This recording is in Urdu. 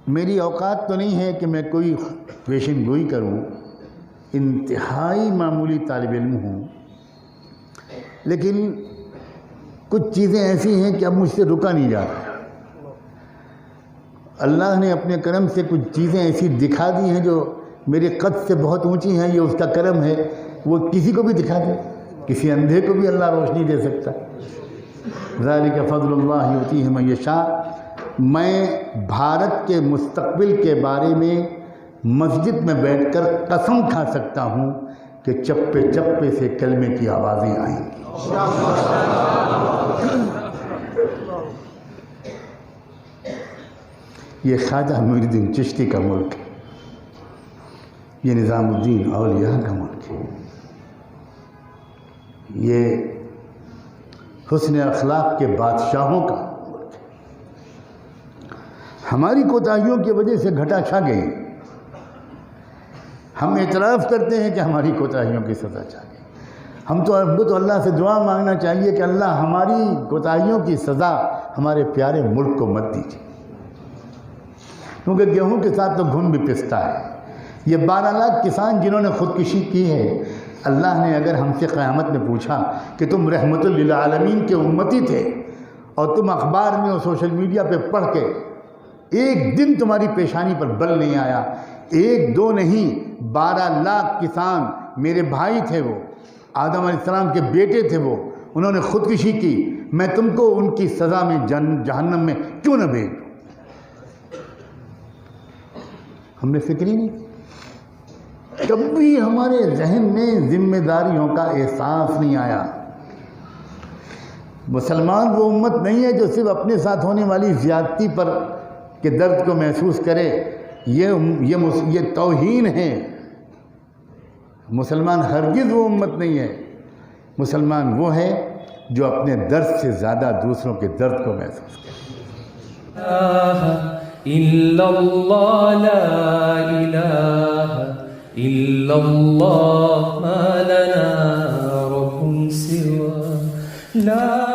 میری اوقات تو نہیں ہے کہ میں کوئی پیشن گوئی کروں، انتہائی معمولی طالب علم ہوں، لیکن کچھ چیزیں ایسی ہیں کہ اب مجھ سے رکا نہیں جاتا۔ اللہ نے اپنے کرم سے کچھ چیزیں ایسی دکھا دی ہیں جو میرے قد سے بہت اونچی ہیں، یہ اس کا کرم ہے، وہ کسی کو بھی دکھا دے، کسی اندھے کو بھی اللہ روشنی دے سکتا۔ ذالک فضل اللہ یؤتیہ من یشاء۔ میں بھارت کے مستقبل کے بارے میں مسجد میں بیٹھ کر قسم کھا سکتا ہوں کہ چپے چپے سے کلمے کی آوازیں آئیں گی۔ یہ خواجہ معین الدین چشتی کا ملک ہے، یہ نظام الدین اولیاء کا ملک ہے، یہ حسن اخلاق کے بادشاہوں کا ملک ہے۔ ہماری کوتاہیوں کی وجہ سے گھٹا چھا گئی، ہم اعتراف کرتے ہیں کہ ہماری کوتاہیوں کی سزا چھا گئی۔ ہم تو اللہ سے دعا مانگنا چاہیے کہ اللہ ہماری کوتاہیوں کی سزا ہمارے پیارے ملک کو مت دیجیے، کیونکہ گیہوں کے ساتھ تو گھن بھی پستا ہے۔ یہ 12 لاکھ کسان جنہوں نے خودکشی کی ہے، اللہ نے اگر ہم سے قیامت میں پوچھا کہ تم رحمت للعالمین کے امتی تھے اور تم اخبار میں اور سوشل میڈیا پہ پڑھ کے ایک دن تمہاری پیشانی پر بل نہیں آیا، 1-2 نہیں 12 لاکھ کسان میرے بھائی تھے، وہ آدم علیہ السلام کے بیٹے تھے، وہ انہوں نے خودکشی کی، میں تم کو ان کی سزا میں جہنم میں کیوں نہ بھیج دوں؟ ہم نے فکر ہی نہیں کی، کبھی ہمارے ذہن میں ذمہ داریوں کا احساس نہیں آیا۔ مسلمان وہ امت نہیں ہے جو صرف اپنے ساتھ ہونے والی زیادتی پر کے درد کو محسوس کرے، یہ توہین ہے۔ مسلمان ہرگز وہ امت نہیں ہے، مسلمان وہ ہے جو اپنے درد سے زیادہ دوسروں کے درد کو محسوس کرے۔ الا اللہ لا الہ الا اللہ ما لنا رب سوا لا